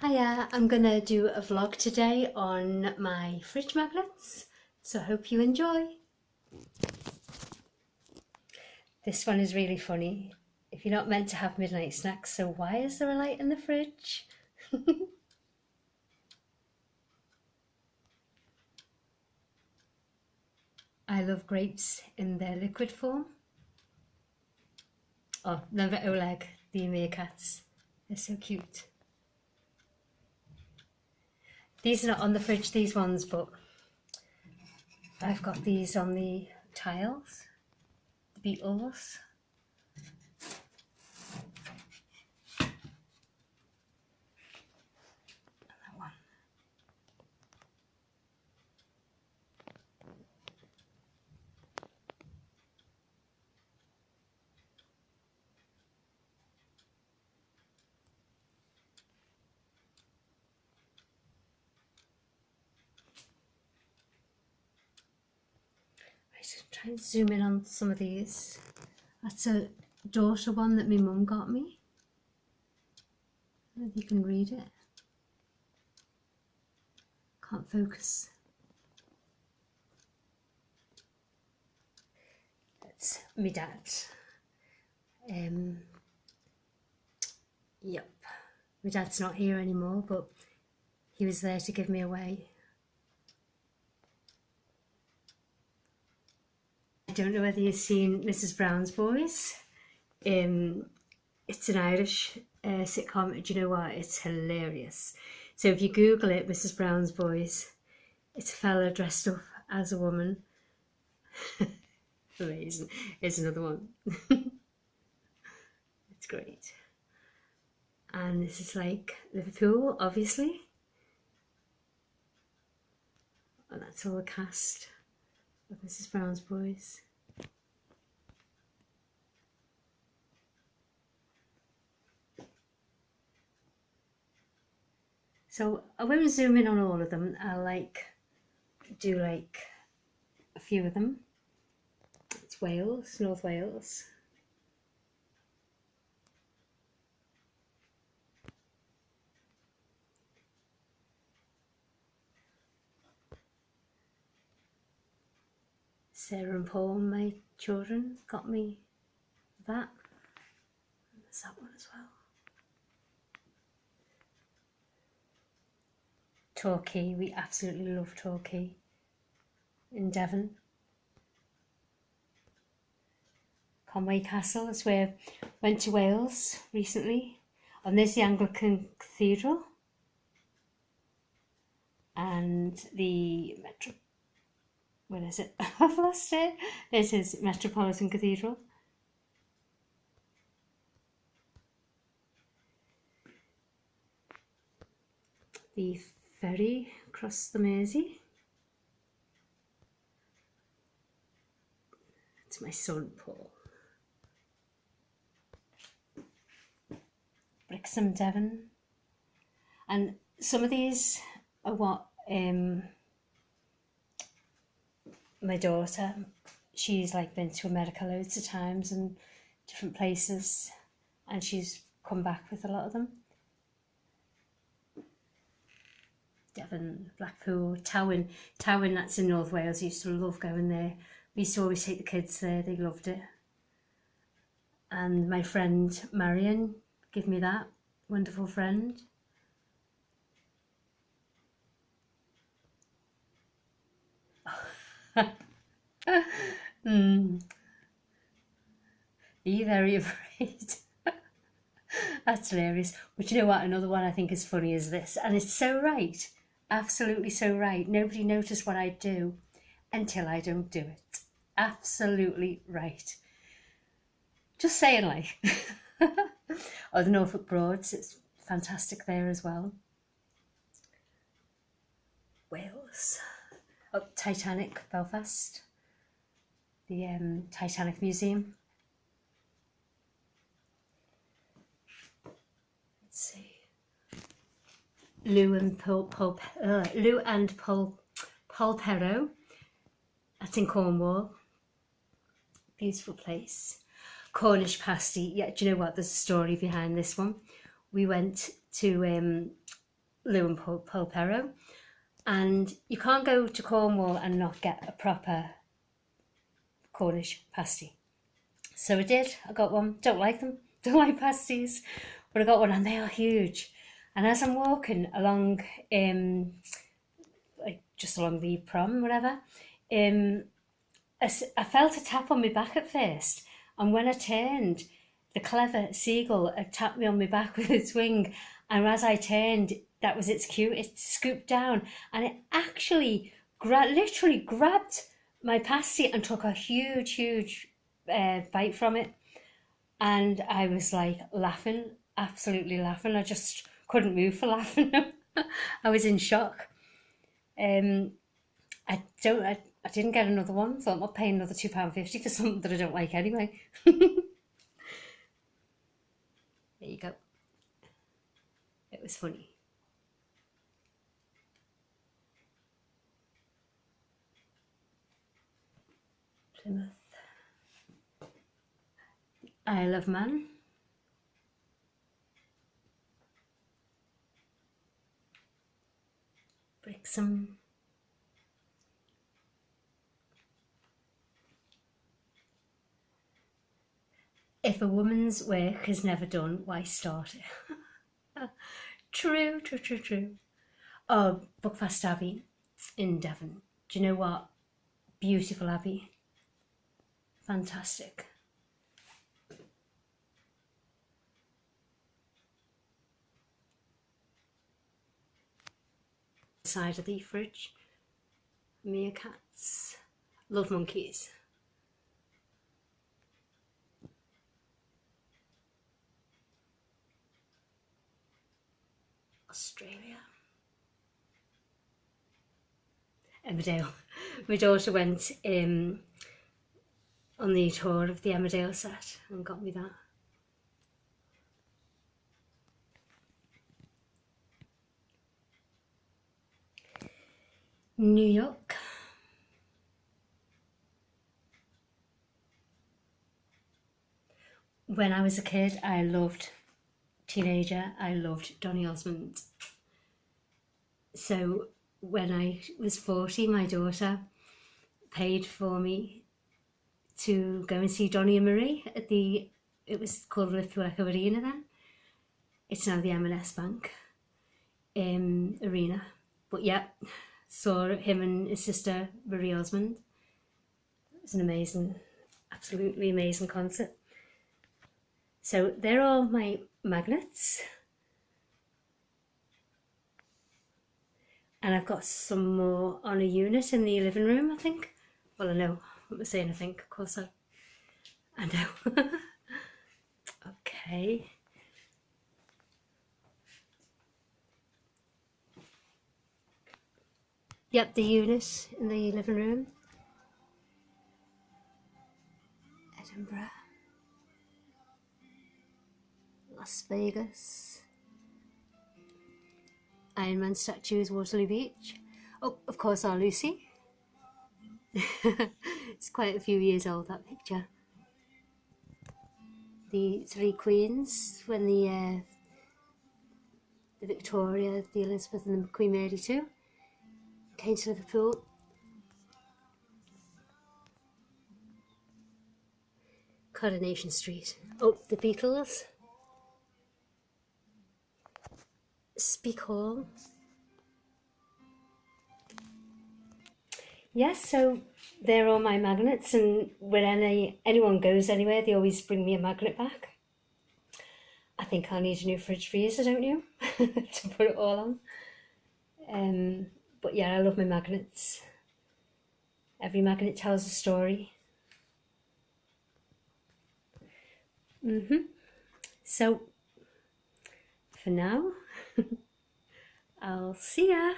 Hiya, I'm gonna do a vlog today on my fridge magnets, so I hope you enjoy. This one is really funny. If you're not meant to have midnight snacks, so why is there a light in the fridge? I love grapes in their liquid form. Oh, never Oleg, the meerkats. They're so cute. These are not on the fridge, these ones, but I've got these on the tiles, the beetles. That one. Right, try and zoom in on some of these. That's a daughter one that my mum got me. I don't know if you can read it. Can't focus. That's my dad. Yep, my dad's not here anymore, but he was there to give me away. I don't know whether you've seen Mrs. Brown's Boys. It's an Irish sitcom. Do you know what? It's hilarious. So if you Google it, Mrs. Brown's Boys, it's a fella dressed up as a woman. Amazing. Here's another one. It's great. And this is like Liverpool, obviously. And that's all the cast of Mrs. Brown's Boys. So I won't zoom in on all of them. I'll do a few of them. It's Wales, North Wales. Sarah and Paul, my children, got me that. There's that one as well. Torquay, we absolutely love Torquay in Devon. Conway Castle, that's where I went to Wales recently. And there's the Anglican Cathedral and the where is it? I've lost it. This is Metropolitan Cathedral. The ferry across the Mersey. It's my son Paul. Brixham, Devon. And some of these are what my daughter, she's been to America loads of times and different places, and she's come back with a lot of them. Devon, Blackpool, Tywin, that's in North Wales. I used to love going there. We used to always take the kids there, they loved it. And my friend Marion gave me that, wonderful friend. Are you very afraid? That's hilarious. But you know what, another one I think is funny is this, and it's so right, absolutely so right. Nobody noticed what I do until I don't do it. Absolutely right. Just saying, or the Norfolk Broads, it's fantastic there as well. Wales. Oh, Titanic, Belfast. The Titanic Museum. Let's see. Lou and Polperro. That's in Cornwall. Beautiful place. Cornish Pasty. Yeah, do you know what? There's a story behind this one. We went to Lou and Polperro, and you can't go to Cornwall and not get a proper Cornish pasty. So I did. I got one. Don't like them. Don't like pasties, but I got one, and they are huge. And as I'm walking along, like just along the prom, whatever, I felt a tap on my back at first, and when I turned, the clever seagull had tapped me on my back with its wing, and as I turned, that was its cue. It scooped down, and it actually literally grabbed my pasty and took a huge bite from it. And I was like laughing, absolutely laughing. I just couldn't move for laughing. I was in shock. I didn't get another one, so I'm not paying another £2.50 for something that I don't like anyway. There you go. It was funny. Plymouth. Isle of Man. Brixham. If a woman's work is never done, why start it? True. Oh, Buckfast Abbey in Devon. Do you know what? Beautiful abbey. Fantastic. Side of the fridge. Meerkats. Love monkeys. Australia. Emmerdale. My daughter went on the tour of the Emmerdale set and got me that. New York. When I was a kid, I loved Donny Osmond. So when I was 40, my daughter paid for me to go and see Donny and Marie at it was called Lithwick Arena then. It's now the M&S Bank Arena. But yeah, saw him and his sister Marie Osmond. It was an amazing, absolutely amazing concert. So they're all my magnets. And I've got some more on a unit in the living room, I think. Well, I know what we're saying, I think. Of course I know. Okay. Yep, the unit in the living room. Edinburgh. Las Vegas. Iron Man statues, Waterloo Beach. Oh, of course, our Lucy. It's quite a few years old, that picture. The three queens when the Victoria, the Elizabeth and the Queen Mary too came to Liverpool. Coronation Street. Oh, the Beatles. Speak Hall. Yes, so they're all my magnets, and when anyone goes anywhere, they always bring me a magnet back. I think I'll need a new fridge freezer, don't you? To put it all on. But yeah, I love my magnets. Every magnet tells a story. So, for now, I'll see ya.